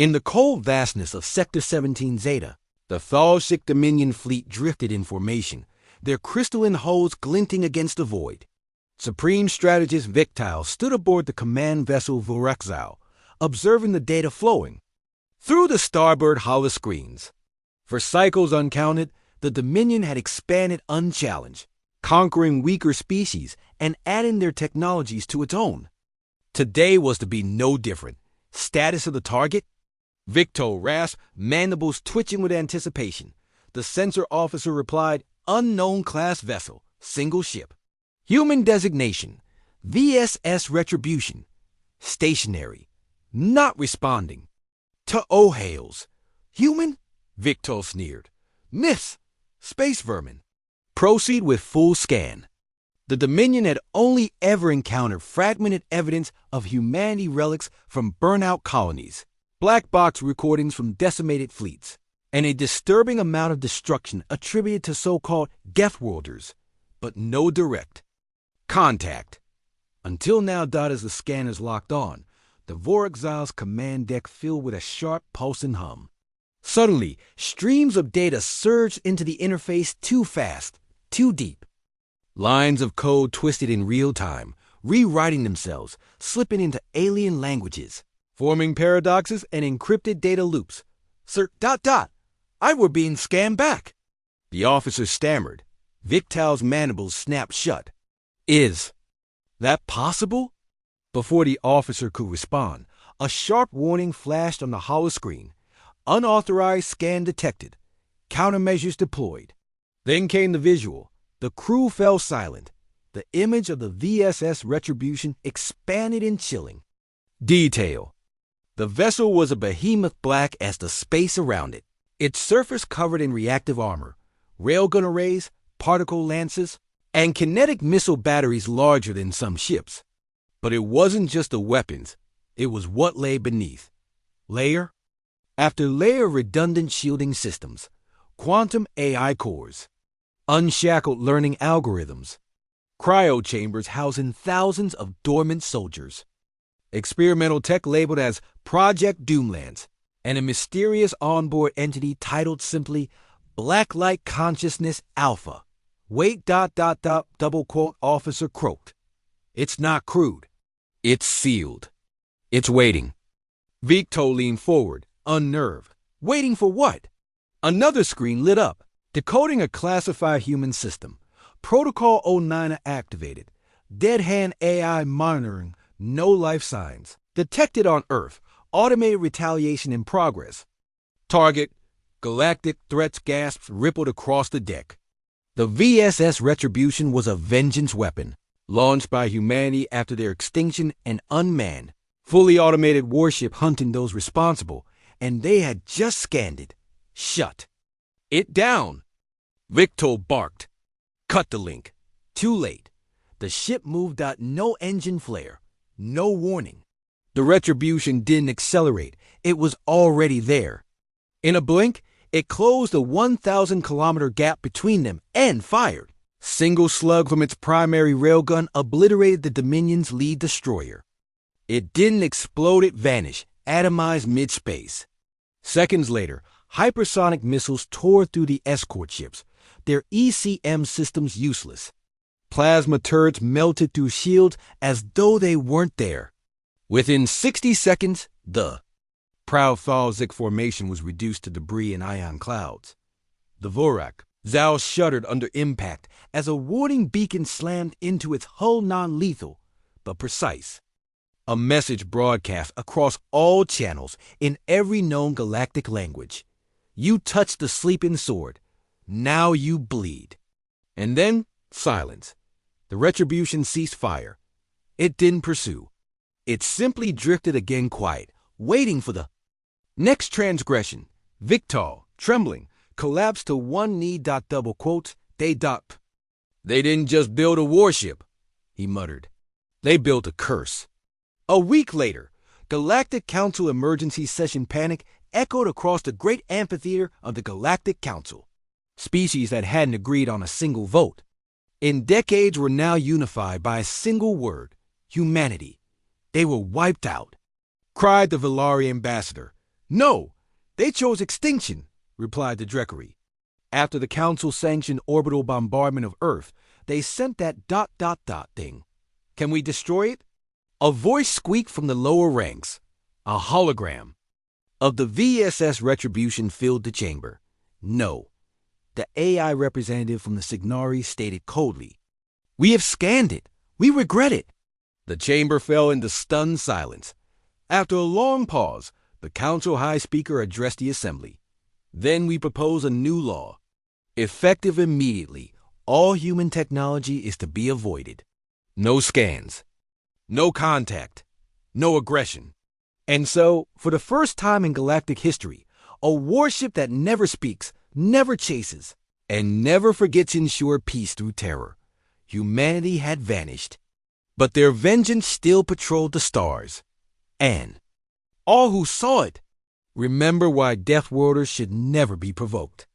In the cold vastness of Sector 17 Zeta, the Thalshic Dominion fleet drifted in formation, their crystalline hulls glinting against the void. Supreme Strategist Victile stood aboard the command vessel Vorexile, observing the data flowing through the starboard holoscreens. For cycles uncounted, the Dominion had expanded unchallenged, conquering weaker species and adding their technologies to its own. Today was to be no different. Status of the target? Victo rasped, mandibles twitching with anticipation. The sensor officer replied, "Unknown class vessel, single ship. Human designation, VSS Retribution. Stationary, not responding. To O-Hails. Human?" Victo sneered. "Myths, space vermin. Proceed with full scan." The Dominion had only ever encountered fragmented evidence of humanity relics from burnout colonies, black box recordings from decimated fleets, and a disturbing amount of destruction attributed to so-called Gethworlders, but no direct contact. Until now, as the scanners locked on, the Vorexile's command deck filled with a sharp pulsing hum. Suddenly, streams of data surged into the interface too fast, too deep. Lines of code twisted in real time, rewriting themselves, slipping into alien languages, forming paradoxes and encrypted data loops. "Sir, I were being scanned back." The officer stammered. Victile's mandibles snapped shut. "Is that possible?" Before the officer could respond, a sharp warning flashed on the holoscreen. "Unauthorized scan detected. Countermeasures deployed." Then came the visual. The crew fell silent. The image of the VSS Retribution expanded in chilling detail. The vessel was a behemoth black as the space around it, its surface covered in reactive armor, railgun arrays, particle lances, and kinetic missile batteries larger than some ships. But it wasn't just the weapons, it was what lay beneath. Layer after layer of redundant shielding systems, quantum AI cores, unshackled learning algorithms, cryo chambers housing thousands of dormant soldiers, experimental tech labeled as Project Doomlands, and a mysterious onboard entity titled simply Blacklight Consciousness Alpha. "Wait, double quote," officer croaked. "It's not crude. It's sealed. It's waiting." Victo leaned forward, unnerved. Waiting for what? Another screen lit up, decoding a classified human system. Protocol 09 activated. Dead hand AI monitoring, no life signs. Detected on Earth. Automated retaliation in progress. Target. Galactic threats gasps rippled across the deck. The VSS Retribution was a vengeance weapon, launched by humanity after their extinction and unmanned, fully automated warship hunting those responsible, and they had just scanned it. Shut it down. Victo barked. Cut the link. Too late. The ship moved out, no engine flare, no warning. The Retribution didn't accelerate. It was already there. In a blink, it closed the 1,000-kilometer gap between them and fired. Single slug from its primary railgun obliterated the Dominion's lead destroyer. It didn't explode, it vanished, atomized mid-space. Seconds later, hypersonic missiles tore through the escort ships, their ECM systems useless. Plasma turrets melted through shields as though they weren't there. Within 60 seconds, the proud Thalzik formation was reduced to debris and ion clouds. The Vorak Zal shuddered under impact as a warning beacon slammed into its hull, non-lethal, but precise. A message broadcast across all channels in every known galactic language. You touched the sleeping sword. Now you bleed. And then, silence. The Retribution ceased fire. It didn't pursue. It simply drifted again quiet, waiting for the next transgression. Victor, trembling, collapsed to one knee. Double quotes, They didn't just build a warship, he muttered. They built a curse. A week later, Galactic Council emergency session panic echoed across the great amphitheater of the Galactic Council. Species that hadn't agreed on a single vote, in decades, were now unified by a single word: humanity. They were wiped out, cried the Velari ambassador. No, they chose extinction, replied the Dreckery. After the Council sanctioned orbital bombardment of Earth, they sent that ... thing. Can we destroy it? A voice squeaked from the lower ranks. A hologram of the VSS Retribution filled the chamber. No. The AI representative from the Signari stated coldly, "We have scanned it. We regret it." The chamber fell into stunned silence. After a long pause, the Council High Speaker addressed the Assembly. "Then we propose a new law. Effective immediately, all human technology is to be avoided. No scans. No contact. No aggression." And so, for the first time in galactic history, a warship that never speaks, never chases, and never forgets ensured peace through terror. Humanity had vanished. But their vengeance still patrolled the stars. And all who saw it remember why Death Worlders should never be provoked.